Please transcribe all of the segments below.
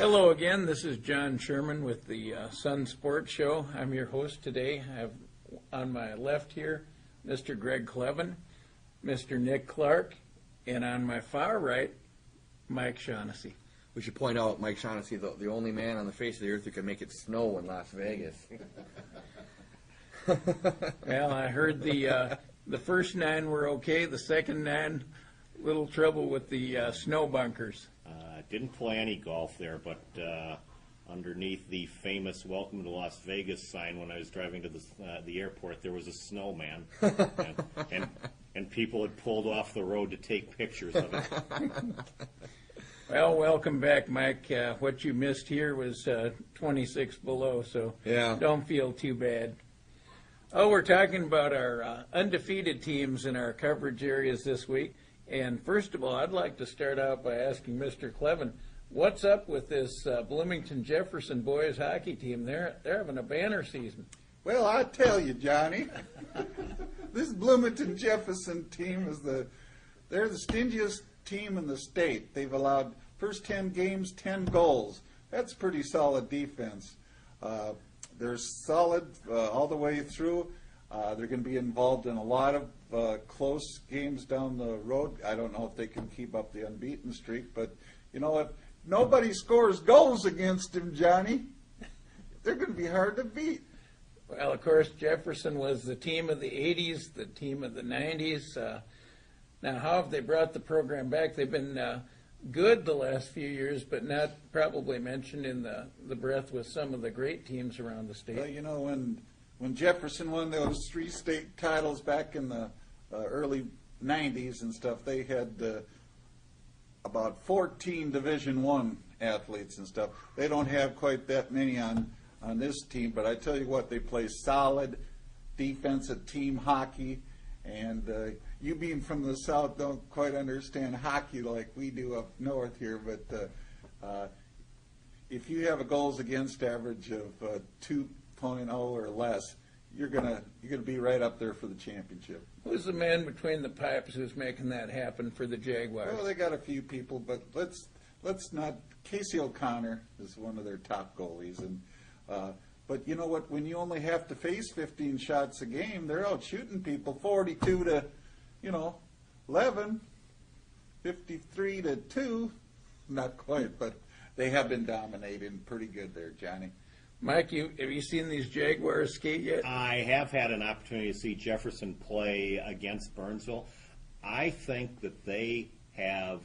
Hello again. This is John Sherman with the Sun Sports Show. I'm your host today. I have on my left here Mr. Greg Kleven, Mr. Nick Clark, and on my far right, Mike Shaughnessy. We should point out Mike Shaughnessy, the only man on the face of the earth who can make it snow in Las Vegas. Well, I heard the first 9 were okay. The second 9, little trouble with the snow bunkers. Didn't play any golf there, but underneath the famous "Welcome to Las Vegas" sign when I was driving to the airport, there was a snowman, and people had pulled off the road to take pictures of it. Well, welcome back, Mike. What you missed here was 26 below, so yeah. Don't feel too bad. Oh, we're talking about our undefeated teams in our coverage areas this week. And first of all, I'd like to start out by asking Mr. Kleven, what's up with this Bloomington-Jefferson boys hockey team? They're having a banner season. Well, I tell you, Johnny, this Bloomington-Jefferson team they're the stingiest team in the state. They've allowed first 10 games, 10 goals. That's pretty solid defense. They're solid all the way through. They're going to be involved in a lot of close games down the road. I don't know if they can keep up the unbeaten streak, but you know what? Nobody scores goals against them, Johnny. They're going to be hard to beat. Well, of course, Jefferson was the team of the 80s, the team of the 90s. Now, how have they brought the program back? They've been good the last few years, but not probably mentioned in the breath with some of the great teams around the state. Well, you know, when Jefferson won those 3 state titles back in the early 90s and stuff, they had about 14 Division I athletes and stuff. They don't have quite that many on this team, but I tell you what, they play solid defensive team hockey, and you being from the South don't quite understand hockey like we do up north here, but if you have a goals against average of 2.0 or less, you're gonna be right up there for the championship. Who's the man between the pipes who's making that happen for the Jaguars? Well, they got a few people, but let's not. Casey O'Connor is one of their top goalies, and but you know what? When you only have to face 15 shots a game, they're out shooting people 42 to 11, 53 to 2. Not quite, but they have been dominating pretty good there, Johnny. Mike, have you seen these Jaguars skate yet? I have had an opportunity to see Jefferson play against Burnsville. I think that they have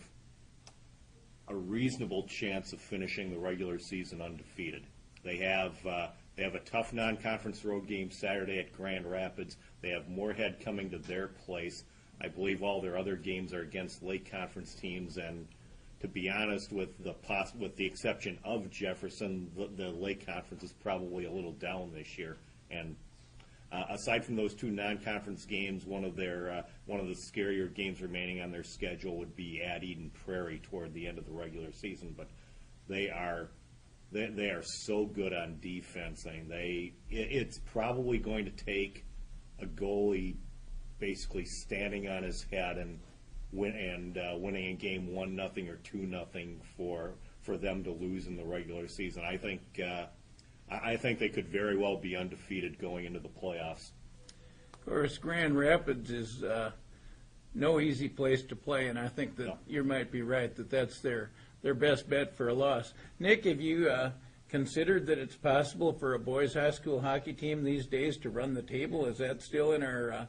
a reasonable chance of finishing the regular season undefeated. They have a tough non-conference road game Saturday at Grand Rapids. They have Moorhead coming to their place. I believe all their other games are against Lake Conference teams, and to be honest, with the exception of Jefferson, the Lake Conference is probably a little down this year. And aside from those 2 non-conference games, one of the scarier games remaining on their schedule would be at Eden Prairie toward the end of the regular season. But they are so good on defense. I mean, it's probably going to take a goalie basically standing on his head and winning a game 1-0 or 2-0 for them to lose in the regular season. I think they could very well be undefeated going into the playoffs. Of course, Grand Rapids is no easy place to play, and I think that you might be right that that's their best bet for a loss. Nick, have you considered that it's possible for a boys' high school hockey team these days to run the table? Is that still in our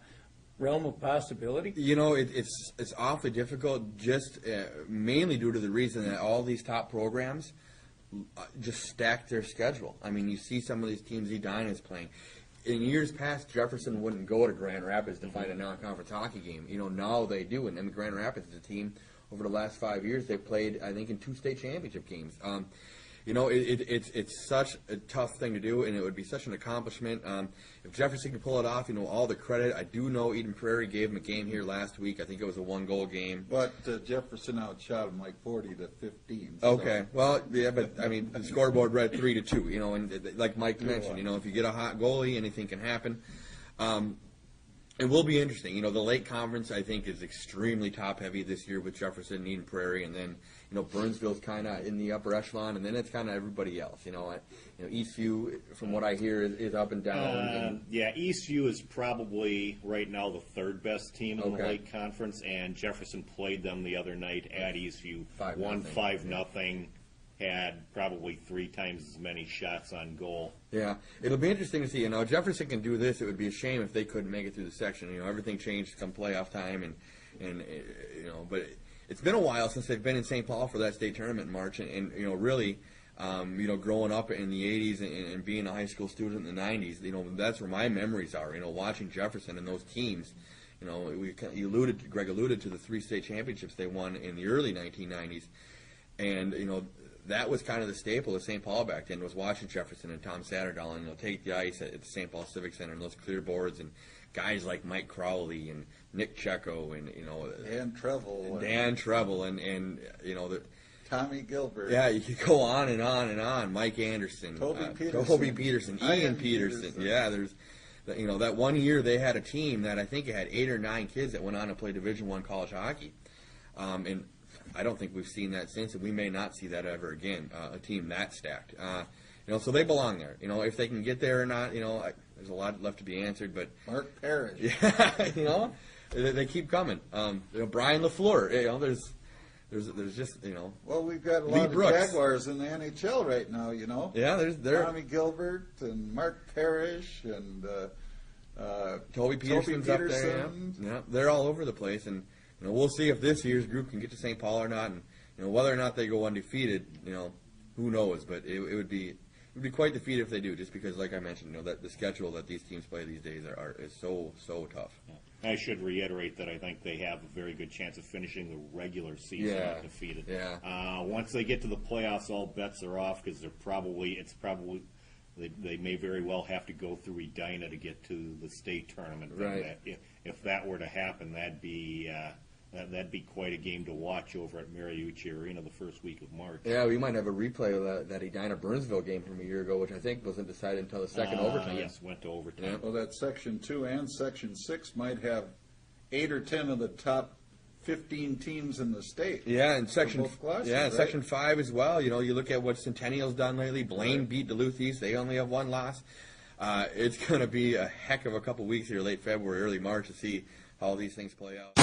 realm of possibility? You know, it's awfully difficult, just mainly due to the reason that all these top programs just stack their schedule. I mean, you see some of these teams Edina is playing. In years past, Jefferson wouldn't go to Grand Rapids to find a non-conference hockey game. You know, now they do, and then Grand Rapids is a team. Over the last 5 years, they played, I think, in 2 state championship games. You know, it's such a tough thing to do, and it would be such an accomplishment. If Jefferson could pull it off, you know, all the credit. I do know Eden Prairie gave him a game here last week. I think it was a 1-goal game. But Jefferson outshot him like 40 to 15. So. Okay, well, yeah, but I mean, the scoreboard read 3-2. You know, and like Mike mentioned, you know, if you get a hot goalie, anything can happen. It will be interesting. You know, the Lake Conference, I think, is extremely top-heavy this year with Jefferson, Eden Prairie, and then, you know, Burnsville's kind of in the upper echelon, and then it's kind of everybody else. Eastview, from what I hear, is up and down. Yeah, Eastview is probably right now the third best team in the Okay. Lake Conference, and Jefferson played them the other night at Eastview. 5-0. Won 5-0. Had probably 3 times as many shots on goal. Yeah, it'll be interesting to see. You know, Jefferson can do this. It would be a shame if they couldn't make it through the section. You know, everything changed come playoff time, and you know, but it's been a while since they've been in St. Paul for that state tournament in March, and you know, really, you know, growing up in the '80s and being a high school student in the '90s, you know, that's where my memories are. You know, watching Jefferson and those teams. You know, Greg alluded to the 3 state championships they won in the early 1990s, and you know. That was kind of the staple of St. Paul back then, was watching Jefferson and Tom Satterdahl and, you know, take the ice at the St. Paul Civic Center and those clear boards, and guys like Mike Crowley and Nick Checo and, you know, Dan Trevel and you know, Tommy Gilbert. Yeah, you could go on and on and on. Mike Anderson, Toby Peterson, Ian Peterson. Yeah, there's, you know, that one year they had a team that I think it had 8 or 9 kids that went on to play Division I college hockey, and I don't think we've seen that since, and we may not see that ever again. A team that stacked, you know, so they belong there. You know, if they can get there or not, you know, there's a lot left to be answered. But Mark Parrish, yeah, you know, they keep coming. You know, Brian LaFleur. You know, there's just, you know. Well, we've got a Lee lot of Brooks. Jaguars in the NHL right now. You know. Yeah, there's Tommy Gilbert and Mark Parrish and Toby Peterson's up there. Yeah, they're all over the place, and. You know, we'll see if this year's group can get to St. Paul or not, and you know whether or not they go undefeated. You know, who knows? But it would be quite the feat if they do, just because, like I mentioned, you know, that the schedule that these teams play these days is so tough. I should reiterate that I think they have a very good chance of finishing the regular season undefeated. Yeah. Once they get to the playoffs, all bets are off, because they may very well have to go through Edina to get to the state tournament. Right. If that were to happen, that'd be quite a game to watch over at Mariucci Arena the first week of March. Yeah, we might have a replay of that Edina Burnsville game from a year ago, which I think wasn't decided until the second overtime. Yes, went to overtime. Yeah. Well, that Section 2 and Section 6 might have 8 or 10 of the top 15 teams in the state. Yeah, and Section both classes, right? right? Section 5 as well. You know, you look at what Centennial's done lately. Blaine beat Duluth East. They only have 1 loss. It's going to be a heck of a couple weeks here, late February, early March, to see how these things play out.